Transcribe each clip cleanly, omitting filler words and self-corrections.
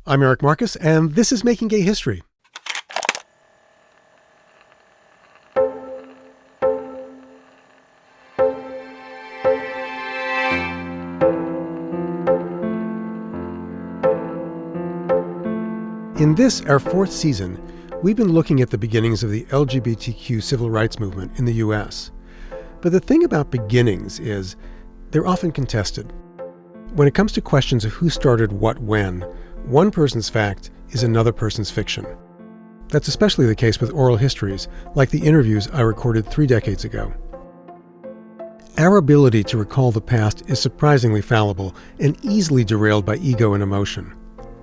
I'm Eric Marcus, and this is Making Gay History. In this, our fourth season, we've been looking at the beginnings of the LGBTQ civil rights movement in the U.S. But the thing about beginnings is they're often contested. When it comes to questions of who started what when, one person's fact is another person's fiction. That's especially the case with oral histories, like the interviews I recorded 3 decades ago. Our ability to recall the past is surprisingly fallible and easily derailed by ego and emotion.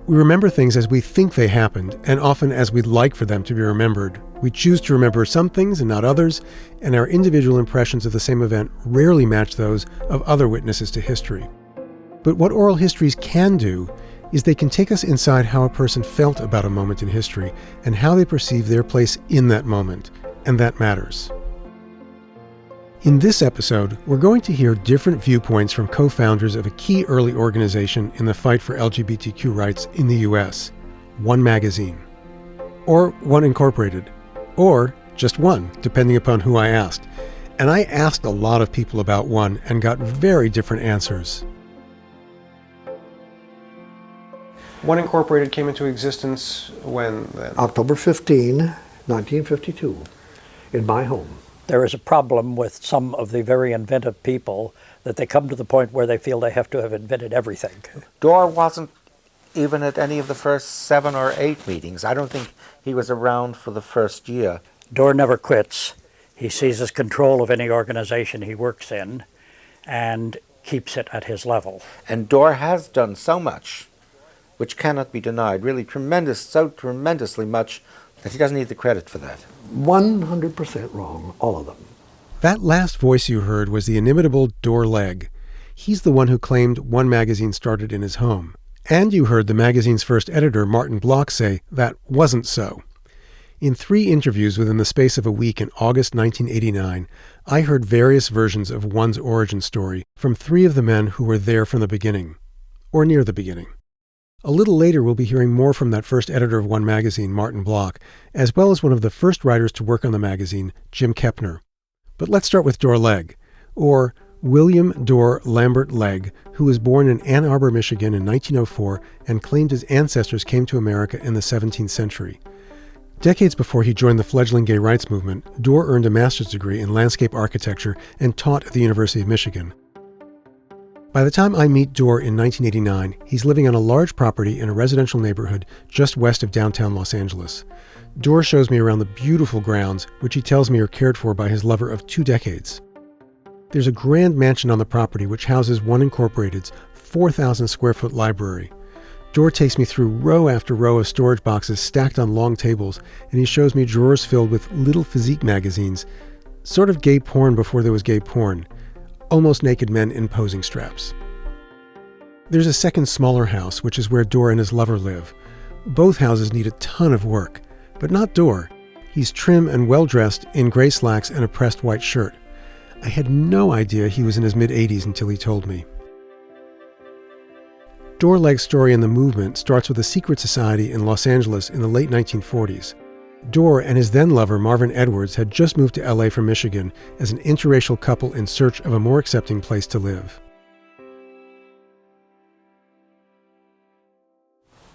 We remember things as we think they happened, and often as we'd like for them to be remembered. We choose to remember some things and not others, and our individual impressions of the same event rarely match those of other witnesses to history. But what oral histories can do is they can take us inside how a person felt about a moment in history and how they perceive their place in that moment, and that matters. In this episode, we're going to hear different viewpoints from co-founders of a key early organization in the fight for LGBTQ rights in the U.S., One Magazine. Or One Incorporated. Or just one, depending upon who I asked. And I asked a lot of people about One and got very different answers. One Incorporated came into existence when then? October 15, 1952, in my home. There is a problem with some of the very inventive people that they come to the point where they feel they have to have invented everything. Dorr wasn't even at any of the first 7 or 8 meetings. I don't think he was around for the first year. Dorr never quits. He seizes control of any organization he works in and keeps it at his level. And Dorr has done so much, which cannot be denied, really so tremendously much, that he doesn't need the credit for that. 100% wrong, all of them. That last voice you heard was the inimitable Dorr Legg. He's the one who claimed One Magazine started in his home. And you heard the magazine's first editor, Martin Block, say that wasn't so. In 3 interviews within the space of a week in August 1989, I heard various versions of One's origin story from 3 of the men who were there from the beginning, or near the beginning. A little later, we'll be hearing more from that first editor of One Magazine, Martin Block, as well as one of the first writers to work on the magazine, Jim Kepner. But let's start with Dorr Legg, or William Dorr Lambert Legg, who was born in Ann Arbor, Michigan in 1904 and claimed his ancestors came to America in the 17th century. Decades before he joined the fledgling gay rights movement, Dorr earned a master's degree in landscape architecture and taught at the University of Michigan. By the time I meet Dorr in 1989, he's living on a large property in a residential neighborhood just west of downtown Los Angeles. Dorr shows me around the beautiful grounds, which he tells me are cared for by his lover of 2 decades. There's a grand mansion on the property which houses One Incorporated's 4,000 square foot library. Dorr takes me through row after row of storage boxes stacked on long tables, and he shows me drawers filled with little physique magazines, sort of gay porn before there was gay porn. Almost naked men in posing straps. There's a second smaller house, which is where Dorr and his lover live. Both houses need a ton of work, but not Dorr. He's trim and well-dressed in gray slacks and a pressed white shirt. I had no idea he was in his mid-80s until he told me. Dorr Legg's story in the movement starts with a secret society in Los Angeles in the late 1940s. Dorr and his then-lover Marvin Edwards had just moved to LA from Michigan as an interracial couple in search of a more accepting place to live.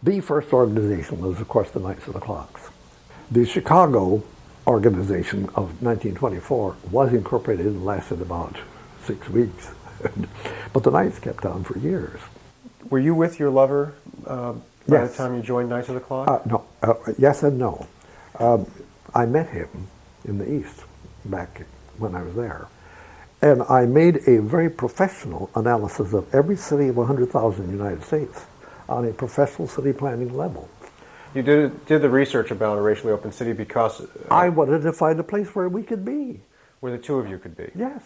The first organization was, of course, the Knights of the Clocks. The Chicago organization of 1924 was incorporated and lasted about 6 weeks. But the Knights kept on for years. Were you with your lover by Yes. the time you joined Knights of the Clock? No, yes and no. I met him in the East back when I was there. And I made a very professional analysis of every city of 100,000 in the United States on a professional city planning level. You did the research about a racially open city because... I wanted to find a place where we could be. where the 2 of you could be. Yes.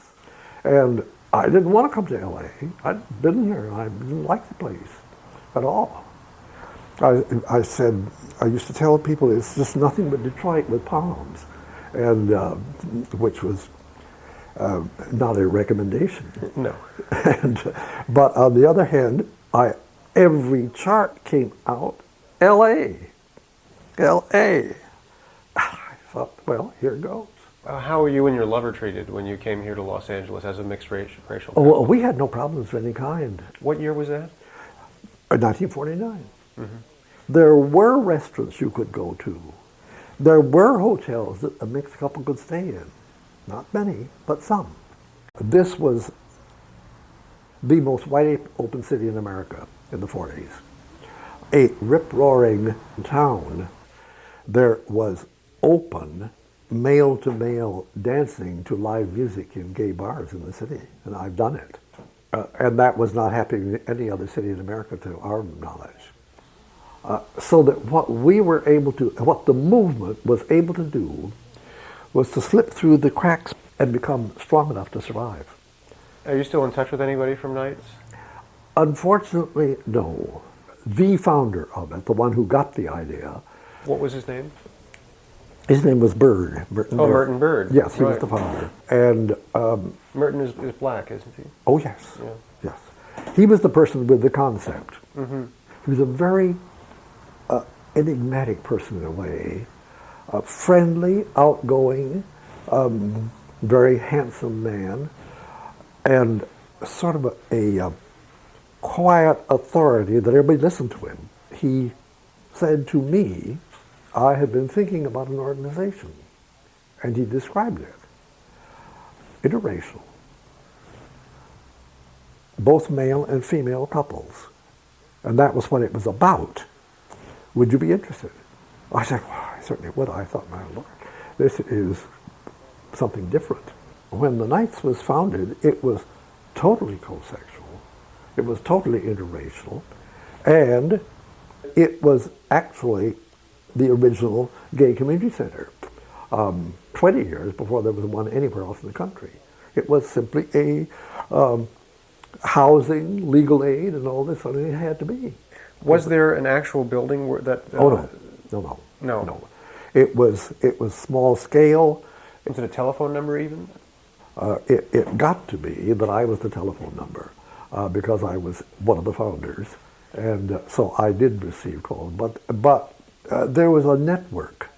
And I didn't want to come to LA. I'd been there. I didn't like the place at all. I said, I used to tell people it's just nothing but Detroit with palms, and which was not a recommendation. No. But on the other hand, every chart came out, L.A. L.A. I thought, well, here goes. How were you and your lover treated when you came here to Los Angeles as a mixed racial Oh, couple? well, we had no problems of any kind. What year was that? 1949. There were restaurants you could go to. There were hotels that a mixed couple could stay in. Not many, but some. This was the most wide open city in America in the 40s. A rip-roaring town. There was open male-to-male dancing to live music in gay bars in the city, and I've done it. And that was not happening in any other city in America to our knowledge. So that what the movement was able to do was to slip through the cracks and become strong enough to survive. Are you still in touch with anybody from Knights? Unfortunately, no. The founder of it, the one who got the idea, What was his name? his name was Bird. Merton Bird. Merton Bird. Yes, he was Right. the founder. And, Merton is black, isn't he? oh yes, Yeah. yes. He was the person with the concept. He was a very enigmatic person in a way, friendly, outgoing, very handsome man, and sort of a quiet authority that everybody listened to him. He said to me, I had been thinking about an organization, and he described it. Interracial. Both male and female couples. And that was what it was about. Would you be interested? I said, well, I certainly would. I thought, my Lord, this is something different. When the Knights was founded, it was totally co-sexual. It was totally interracial. And it was actually the original gay community center, 20 years before there was one anywhere else in the country. It was simply a housing, legal aid, and all this, and it had to be. Was there an actual building that? Oh no. No. It was small scale. Was it a telephone number even? It got to be that I was the telephone number because I was one of the founders, and so I did receive calls. But there was a network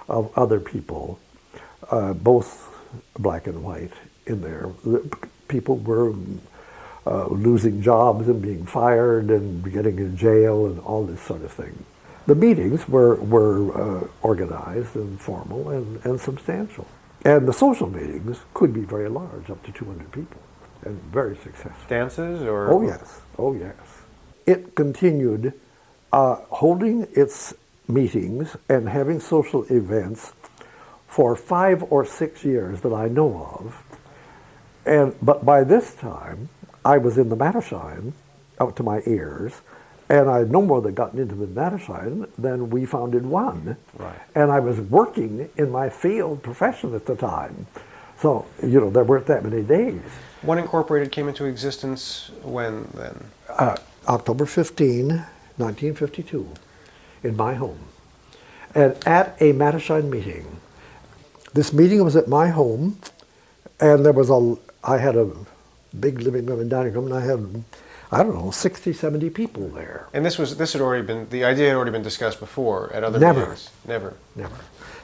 of other people, both black and white, in there. People were losing jobs and being fired and getting in jail and all this sort of thing. The meetings were organized and formal and substantial. And the social meetings could be very large, up to 200 people, and very successful. Dances or? Oh yes. It continued holding its meetings and having social events for 5 or 6 years that I know of. But by this time, I was in the Mattershine, out to my ears, and I had no more than gotten into the Mattershine than we founded one. Right. And I was working in my field profession at the time. So, there weren't that many days. One Incorporated came into existence when then? October 15, 1952, in my home. And at a Mattershine meeting. This meeting was at my home, and I had a big living room and dining room, and I had, 60, 70 people there. And the idea had already been discussed before at other Never. meetings? Never.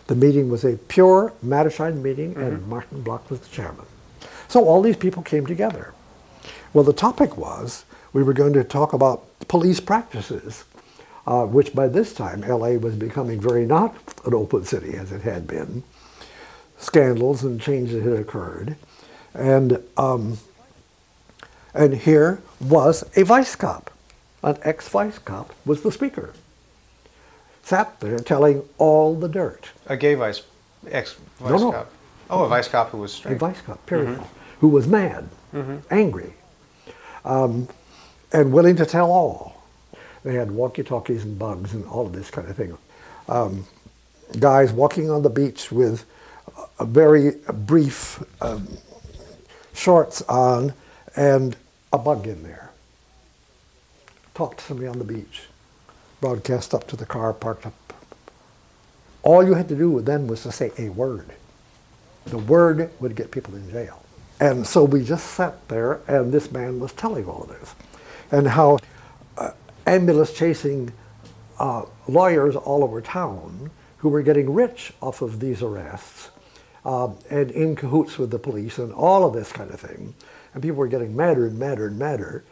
The meeting was a pure Mattershine meeting, and Martin Block was the chairman. So all these people came together. Well, the topic was, we were going to talk about police practices, which by this time, LA was becoming very not an open city as it had been. Scandals and changes had occurred. And here was a vice cop. An ex-vice cop was the speaker. Sat there telling all the dirt. A gay ex-vice No. cop? Oh, a vice cop who was straight. A vice cop, period. Who was mad, angry, and willing to tell all. They had walkie-talkies and bugs and all of this kind of thing. Guys walking on the beach with a very brief shorts on and a bug in there. Talked to somebody on the beach. Broadcast up to the car parked up. All you had to do then was to say a word. The word would get people in jail. And so we just sat there, and this man was telling all this. And how ambulance chasing lawyers all over town who were getting rich off of these arrests and in cahoots with the police and all of this kind of thing. And people were getting madder and madder and madder.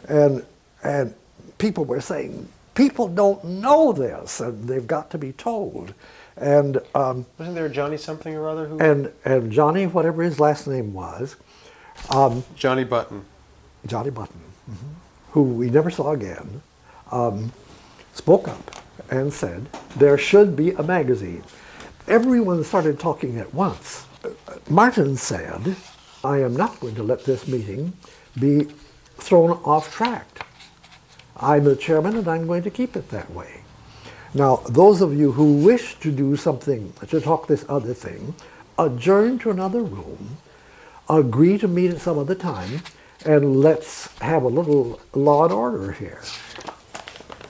And people were saying, people don't know this, and they've got to be told. And Wasn't there a Johnny something or other who? and Johnny, whatever his last name was, Johnny Button. Johnny Button, who we never saw again, spoke up and said, there should be a magazine. Everyone started talking at once. Martin said, I am not going to let this meeting be thrown off track. I'm the chairman and I'm going to keep it that way. Now, those of you who wish to do something, to talk this other thing, adjourn to another room, agree to meet at some other time, and let's have a little law and order here.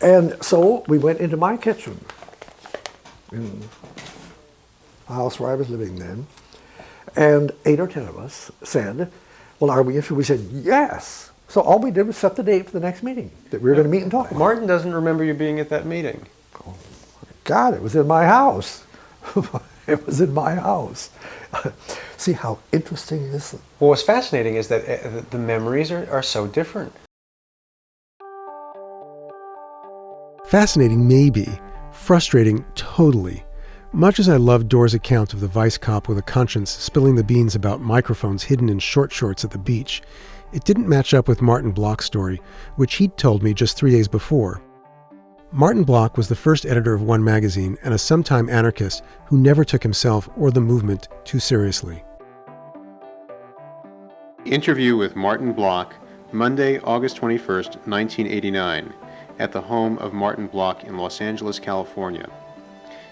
And so we went into my kitchen in the house where I was living then, and 8 or 10 of us said, well, are we interested? We said, yes. So all we did was set the date for the next meeting that we were going to meet and talk about. Martin doesn't remember you being at that meeting. God, it was in my house. It was in my house. See how interesting this is? Well, what's fascinating is that the memories are so different. Fascinating, maybe. Frustrating, totally. Much as I loved Dorr's account of the vice cop with a conscience spilling the beans about microphones hidden in short shorts at the beach, it didn't match up with Martin Bloch's story, which he'd told me just 3 days before. Martin Bloch was the first editor of One magazine and a sometime anarchist who never took himself or the movement too seriously. Interview with Martin Bloch, Monday, August 21st, 1989, at the home of Martin Bloch in Los Angeles, California.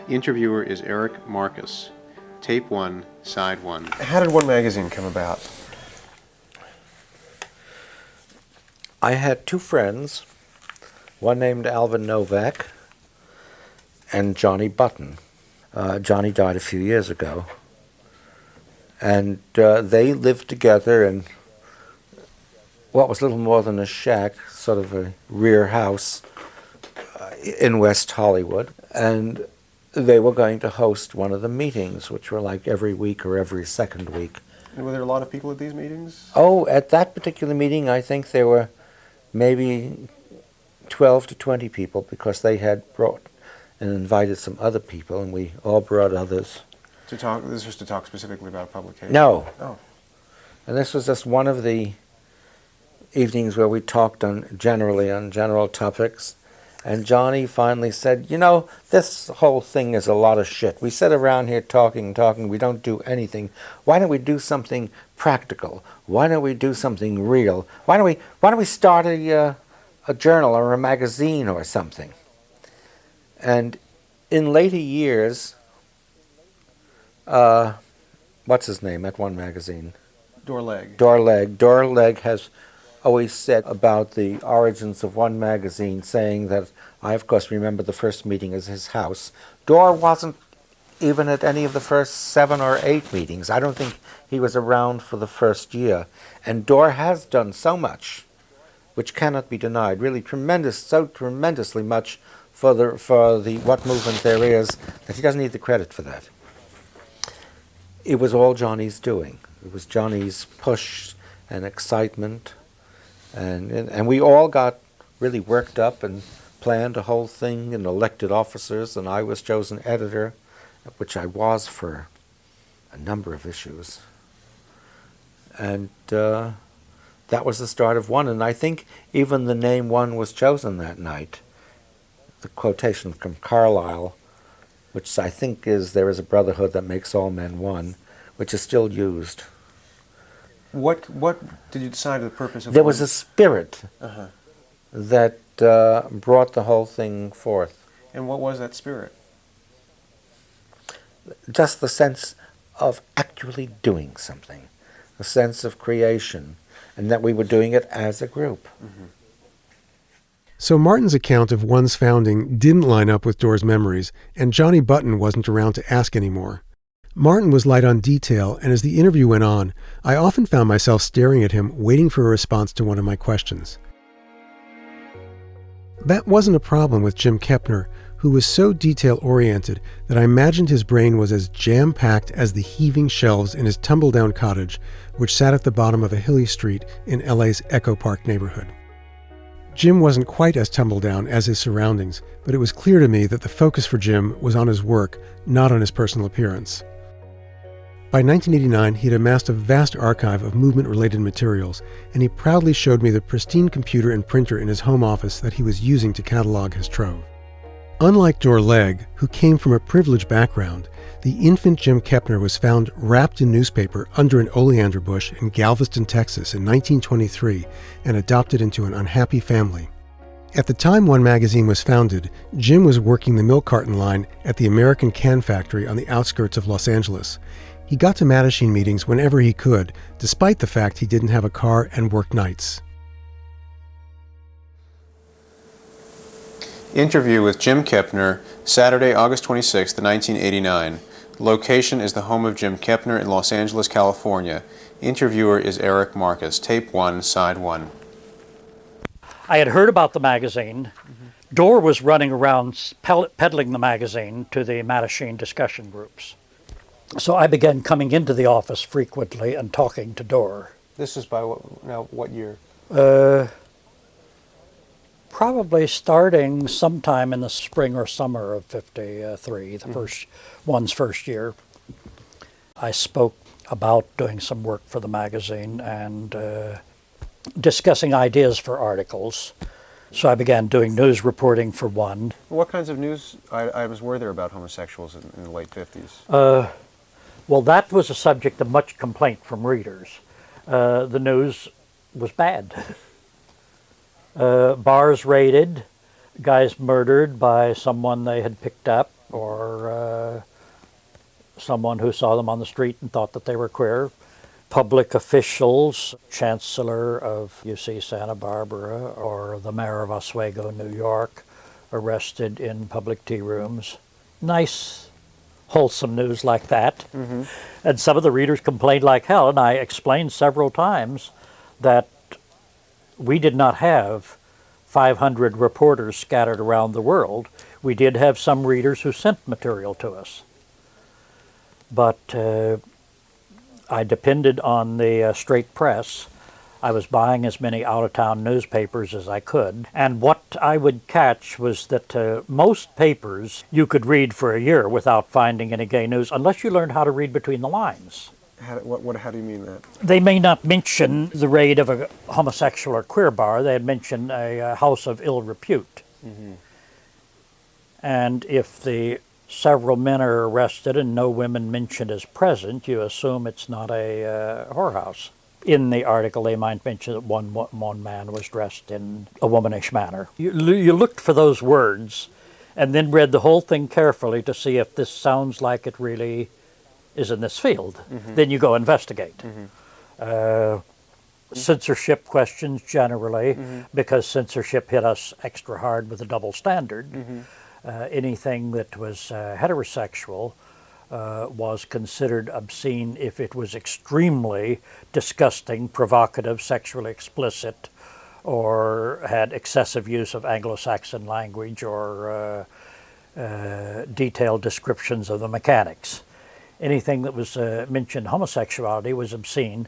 Interviewer is Eric Marcus. Tape 1, Side 1. How did One magazine come about? I had 2 friends, one named Alvin Novak and Johnny Button. Johnny died a few years ago. And they lived together in what was little more than a shack, sort of a rear house in West Hollywood. And they were going to host one of the meetings, which were like every week or every second week. And were there a lot of people at these meetings? Oh, at that particular meeting, I think there were maybe 12 to 20 people, because they had brought and invited some other people, and we all brought others. To talk. This was to talk specifically about publication. No. Oh. And this was just one of the evenings where we talked generally on general topics. And Johnny finally said, you know, this whole thing is a lot of shit. We sit around here talking, we don't do anything. Why don't we do something practical? Why don't we do something real? Why don't we start a journal or a magazine or something? And in later years, what's his name at One magazine? Dorr Legg. Dorr Legg. Dorr Legg has always said about the origins of One magazine, saying that, I of course remember the first meeting as his house. Dorr wasn't even at any of the first 7 or 8 meetings. I don't think he was around for the first year. And Dorr has done so much, which cannot be denied, really so tremendously much for the what movement there is, that he doesn't need the credit for that. It was all Johnny's doing. It was Johnny's push and excitement. And we all got really worked up and planned a whole thing and elected officers, and I was chosen editor, which I was for a number of issues. And that was the start of One, and I think even the name One was chosen that night. The quotation from Carlyle, which I think is, there is a brotherhood that makes all men one, which is still used. What did you decide the purpose of There One? was a spirit that brought the whole thing forth. And what was that spirit? Just the sense of actually doing something, a sense of creation, and that we were doing it as a group. Mm-hmm. So Martin's account of One's founding didn't line up with Dorr's memories, and Johnny Button wasn't around to ask anymore. Martin was light on detail, and as the interview went on, I often found myself staring at him, waiting for a response to one of my questions. That wasn't a problem with Jim Kepner, who was so detail-oriented that I imagined his brain was as jam-packed as the heaving shelves in his tumble-down cottage, which sat at the bottom of a hilly street in LA's Echo Park neighborhood. Jim wasn't quite as tumble-down as his surroundings, but it was clear to me that the focus for Jim was on his work, not on his personal appearance. By 1989, he had amassed a vast archive of movement-related materials, and he proudly showed me the pristine computer and printer in his home office that he was using to catalog his trove. Unlike Dorr Legg, who came from a privileged background, the infant Jim Kepner was found wrapped in newspaper under an oleander bush in Galveston, Texas in 1923 and adopted into an unhappy family. At the time One Magazine was founded, Jim was working the milk carton line at the American Can Factory on the outskirts of Los Angeles. He got to Mattachine meetings whenever he could, despite the fact he didn't have a car and worked nights. Interview with Jim Kepner, Saturday, August 26, 1989. Location is the home of Jim Kepner in Los Angeles, California. Interviewer is Eric Marcus. Tape 1, Side 1. I had heard about the magazine. Dorr was running around peddling the magazine to the Mattachine discussion groups. So I began coming into the office frequently and talking to Dorr. This is by what year? Probably starting sometime in the spring or summer of '53, the first year. I spoke about doing some work for the magazine and discussing ideas for articles. So I began doing news reporting for One. What kinds of news items were there about homosexuals in the late 50s? Well, that was a subject of much complaint from readers. The news was bad. Bars raided, guys murdered by someone they had picked up, or someone who saw them on the street and thought that they were queer. Public officials, Chancellor of UC Santa Barbara or the Mayor of Oswego, New York, arrested in public tea rooms. Nice, wholesome news like that. Mm-hmm. And some of the readers complained like hell, and I explained several times that we did not have 500 reporters scattered around the world. We did have some readers who sent material to us. But I depended on the straight press. I was buying as many out-of-town newspapers as I could. And what I would catch was that most papers you could read for a year without finding any gay news, unless you learned how to read between the lines. How do you mean that? They may not mention the raid of a homosexual or queer bar. They'd mention a house of ill repute. Mm-hmm. And if the several men are arrested and no women mentioned as present, you assume it's not a whorehouse. In the article, they might mention that one man was dressed in a womanish manner. You looked for those words and then read the whole thing carefully to see if this sounds like it really is in this field. Mm-hmm. Then you go investigate. Mm-hmm. Censorship questions generally, mm-hmm. because censorship hit us extra hard with a double standard. Mm-hmm. Anything that was heterosexual was considered obscene if it was extremely disgusting, provocative, sexually explicit, or had excessive use of Anglo-Saxon language or detailed descriptions of the mechanics. Anything that was mentioned homosexuality was obscene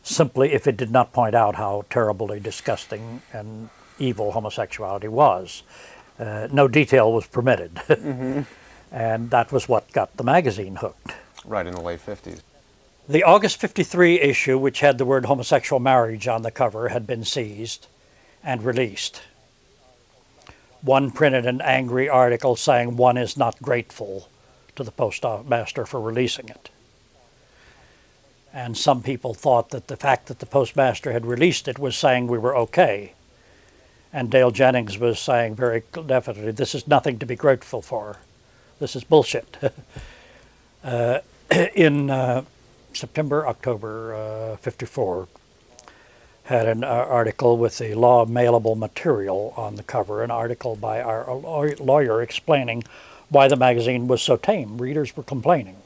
simply if it did not point out how terribly disgusting and evil homosexuality was. No detail was permitted. Mm-hmm. And that was what got the magazine hooked. Right, in the late 50s. The August 53 issue, which had the word homosexual marriage on the cover, had been seized and released. One printed an angry article saying one is not grateful to the postmaster for releasing it. And some people thought that the fact that the postmaster had released it was saying we were okay. And Dale Jennings was saying very definitely, this is nothing to be grateful for. This is bullshit. In September, October 54, had an article with the law of mailable material on the cover, an article by our lawyer explaining why the magazine was so tame. Readers were complaining.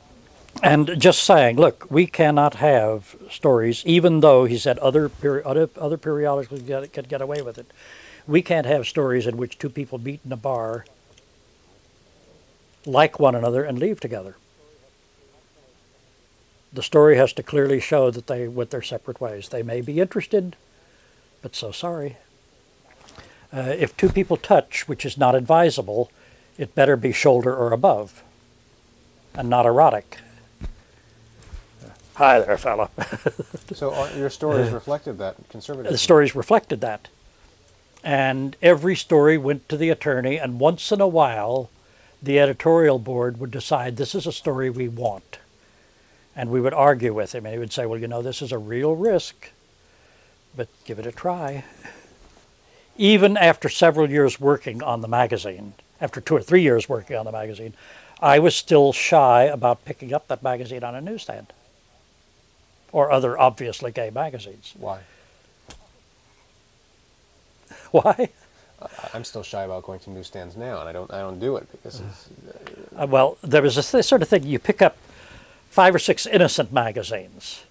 And just saying, look, we cannot have stories, even though he said other periodicals could get away with it. We can't have stories in which two people meet in a bar, like one another, and leave together. The story has to clearly show that they went their separate ways. They may be interested, but so sorry. If two people touch, which is not advisable, it better be shoulder or above, and not erotic. Hi there, fella. So your stories reflected that conservatism. The stories reflected that. And every story went to the attorney, and once in a while, the editorial board would decide this is a story we want. And we would argue with him, and he would say, well, you know, this is a real risk, but give it a try. Even after several years working on the magazine, after 2 or 3 years working on the magazine, I was still shy about picking up that magazine on a newsstand or other obviously gay magazines. Why? Why? I'm still shy about going to newsstands now, and I don't do it because it's... Well, there was this sort of thing, you pick up 5 or 6 innocent magazines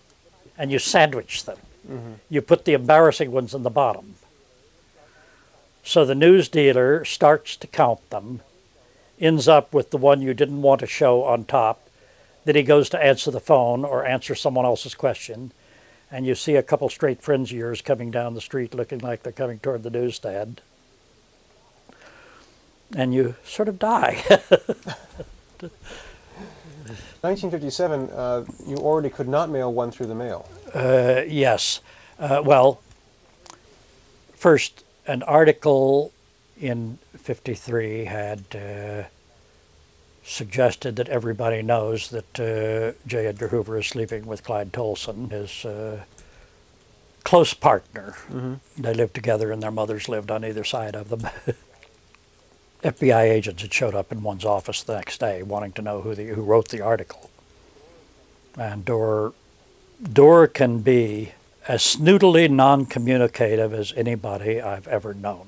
and you sandwich them. Mm-hmm. You put the embarrassing ones in the bottom. So the news dealer starts to count them, ends up with the one you didn't want to show on top. Then he goes to answer the phone or answer someone else's question, and you see a couple straight friends of yours coming down the street looking like they're coming toward the newsstand. And you sort of die. 1957, you already could not mail one through the mail. Yes. Well, first, an article in 53 had suggested that everybody knows that J. Edgar Hoover is sleeping with Clyde Tolson, his close partner. Mm-hmm. They lived together and their mothers lived on either side of them. FBI agents had showed up in one's office the next day wanting to know who wrote the article. And Dorr can be as snootily non-communicative as anybody I've ever known.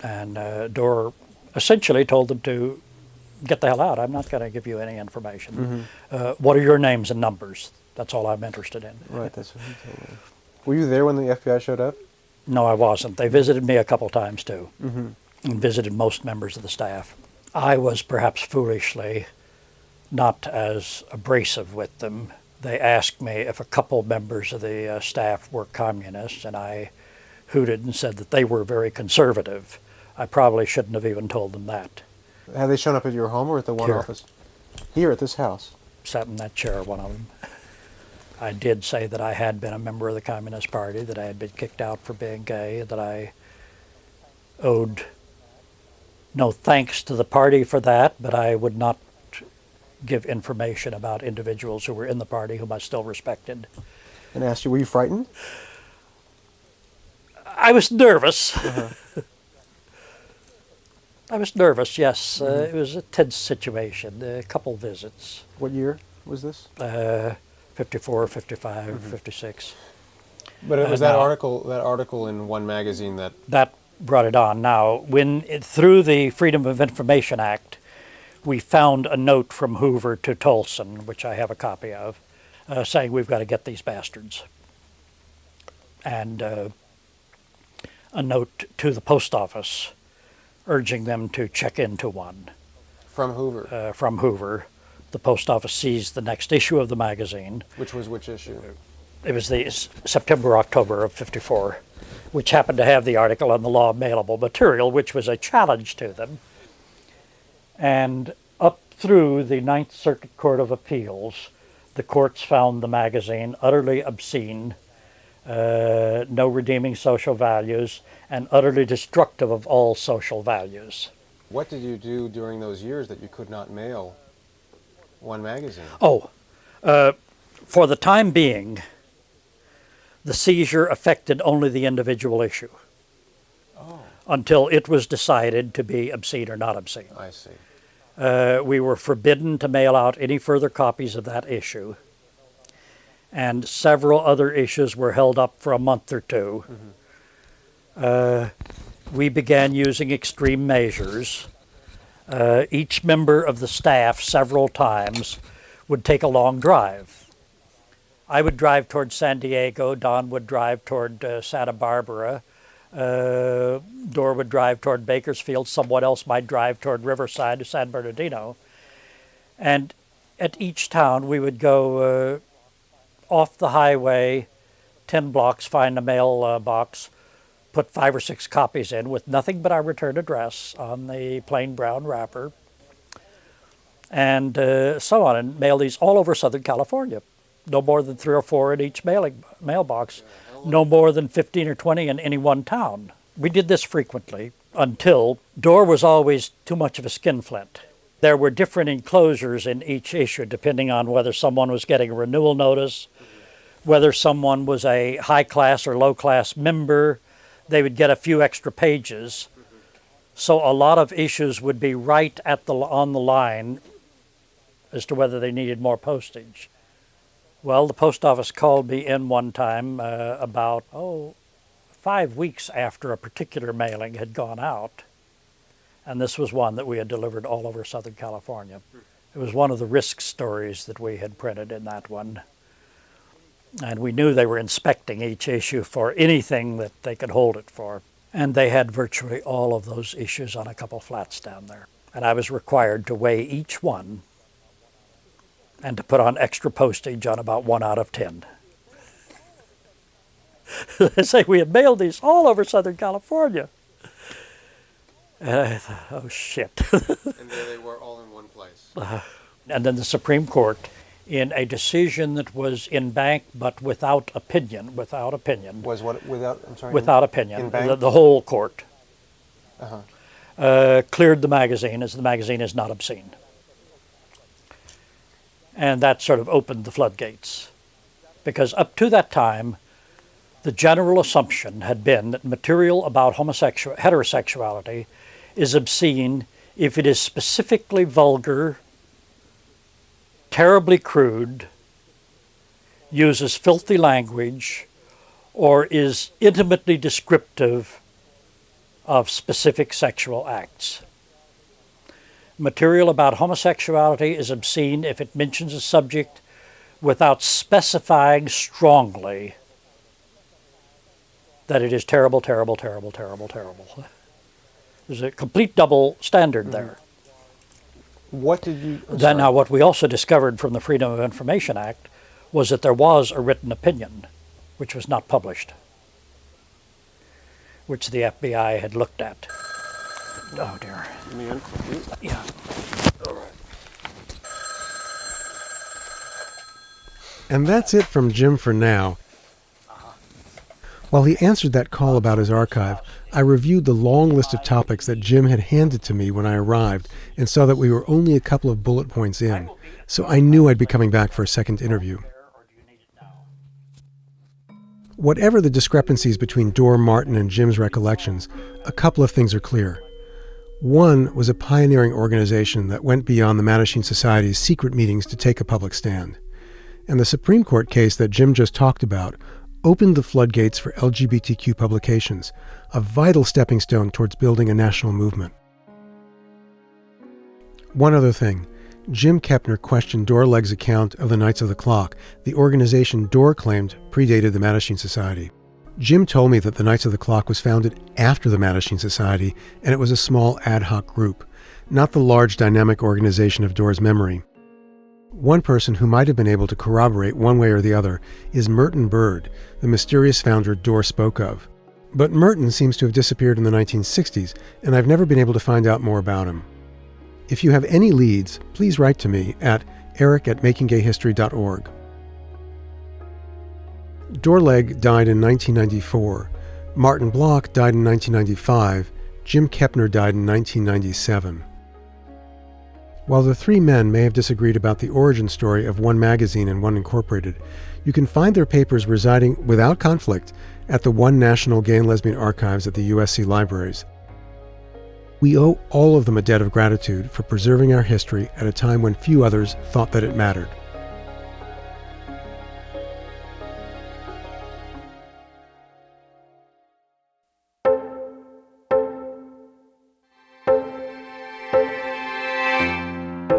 And Dorr essentially told them to get the hell out. I'm not going to give you any information. Mm-hmm. What are your names and numbers? That's all I'm interested in. Right, that's what he told me. Were you there when the FBI showed up? No, I wasn't. They visited me a couple times too. Mm-hmm. And visited most members of the staff. I was perhaps foolishly not as abrasive with them. They asked me if a couple members of the staff were communists, and I hooted and said that they were very conservative. I probably shouldn't have even told them that. Have they shown up at your home or at the one Here. office? Here at this house? Sat in that chair, one of them. I did say that I had been a member of the Communist Party, that I had been kicked out for being gay, that I owed no thanks to the party for that, but I would not give information about individuals who were in the party whom I still respected. And asked you, were you frightened? I was nervous. Uh-huh. I was nervous, yes. It was a tense situation, a couple visits. What year was this? 54, 55, 56. But it was that article in one magazine that brought it on. Now, through the Freedom of Information Act, we found a note from Hoover to Tolson, which I have a copy of, saying we've got to get these bastards. And a note to the post office urging them to check into one. From Hoover? From Hoover. The post office seized the next issue of the magazine. Which was which issue? It was the September, October of 54. Which happened to have the article on the law of mailable material, which was a challenge to them. And up through the Ninth Circuit Court of Appeals, the courts found the magazine utterly obscene, no redeeming social values, and utterly destructive of all social values. What did you do during those years that you could not mail one magazine? For the time being, the seizure affected only the individual issue until it was decided to be obscene or not obscene. I see. We were forbidden to mail out any further copies of that issue. And several other issues were held up for a month or two. Mm-hmm. We began using extreme measures. Each member of the staff several times would take a long drive. I would drive toward San Diego, Don would drive toward Santa Barbara, Dorr would drive toward Bakersfield. Someone else might drive toward Riverside or San Bernardino. And at each town, we would go off the highway 10 blocks, find a mail box, put 5 or 6 copies in with nothing but our return address on the plain brown wrapper, and so on, and mail these all over Southern California. No more than 3 or 4 in each mailbox, no more than 15 or 20 in any one town. We did this frequently until Dorr was always too much of a skinflint. There were different enclosures in each issue depending on whether someone was getting a renewal notice, whether someone was a high-class or low-class member. They would get a few extra pages. So a lot of issues would be right on the line as to whether they needed more postage. Well, the post office called me in one time about 5 weeks after a particular mailing had gone out, and this was one that we had delivered all over Southern California. It was one of the risk stories that we had printed in that one. And we knew they were inspecting each issue for anything that they could hold it for. And they had virtually all of those issues on a couple flats down there. And I was required to weigh each one and to put on extra postage on about 1 out of 10. They say we had mailed these all over Southern California. And I thought, oh shit. And there they were all in one place. And then the Supreme Court, in a decision that was in bank but without opinion. Was what without? I'm sorry. Without opinion. In bank? The whole court Uh-huh. cleared the magazine, as the magazine is not obscene. And that sort of opened the floodgates. Because up to that time, the general assumption had been that material about heterosexuality is obscene if it is specifically vulgar, terribly crude, uses filthy language, or is intimately descriptive of specific sexual acts. Material about homosexuality is obscene if it mentions a subject without specifying strongly that it is terrible, terrible, terrible, terrible, terrible. There's a complete double standard there. What did you? Now, what we also discovered from the Freedom of Information Act was that there was a written opinion, which was not published, which the FBI had looked at. Oh dear. Yeah. And that's it from Jim for now. While he answered that call about his archive, I reviewed the long list of topics that Jim had handed to me when I arrived and saw that we were only a couple of bullet points in, so I knew I'd be coming back for a second interview. Whatever the discrepancies between Dorr, Martin, and Jim's recollections, a couple of things are clear. One was a pioneering organization that went beyond the Mattachine Society's secret meetings to take a public stand. And the Supreme Court case that Jim just talked about opened the floodgates for LGBTQ publications, a vital stepping stone towards building a national movement. One other thing. Jim Kepner questioned Dorr Legg's account of the Knights of the Clock, the organization Dorr claimed predated the Mattachine Society. Jim told me that the Knights of the Clock was founded after the Mattachine Society, and it was a small ad hoc group, not the large dynamic organization of Dorr's memory. One person who might have been able to corroborate one way or the other is Merton Bird, the mysterious founder Dorr spoke of. But Merton seems to have disappeared in the 1960s, and I've never been able to find out more about him. If you have any leads, please write to me at eric@makinggayhistory.org. Dorr Legg died in 1994. Martin Block died in 1995. Jim Kepner died in 1997. While the three men may have disagreed about the origin story of One Magazine and One Incorporated, you can find their papers residing without conflict at the One National Gay and Lesbian Archives at the USC Libraries. We owe all of them a debt of gratitude for preserving our history at a time when few others thought that it mattered.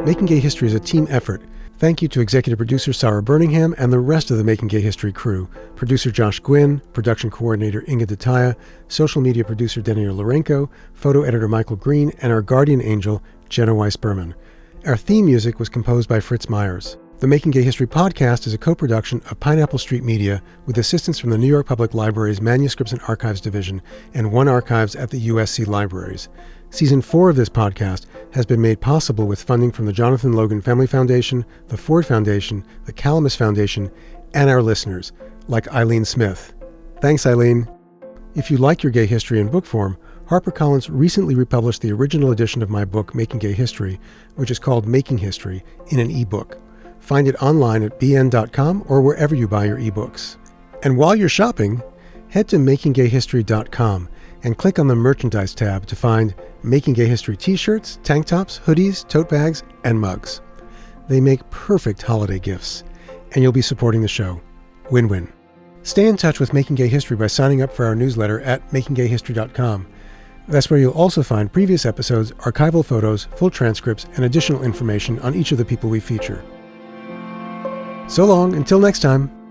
Making Gay History is a team effort. Thank you to executive producer Sarah Birmingham and the rest of the Making Gay History crew. Producer Josh Gwynn, production coordinator Inga Detaya, social media producer Daniel Lorenko, photo editor Michael Green, and our guardian angel, Jenna Weiss-Berman. Our theme music was composed by Fritz Myers. The Making Gay History podcast is a co-production of Pineapple Street Media with assistance from the New York Public Library's Manuscripts and Archives Division and One Archives at the USC Libraries. Season 4 of this podcast has been made possible with funding from the Jonathan Logan Family Foundation, the Ford Foundation, the Calamus Foundation, and our listeners, like Eileen Smith. Thanks, Eileen. If you like your gay history in book form, HarperCollins recently republished the original edition of my book, Making Gay History, which is called Making History, in an ebook. Find it online at bn.com or wherever you buy your ebooks. And while you're shopping, head to makinggayhistory.com and click on the Merchandise tab to find Making Gay History t-shirts, tank tops, hoodies, tote bags, and mugs. They make perfect holiday gifts, and you'll be supporting the show. Win-win. Stay in touch with Making Gay History by signing up for our newsletter at makinggayhistory.com. That's where you'll also find previous episodes, archival photos, full transcripts, and additional information on each of the people we feature. So long, until next time.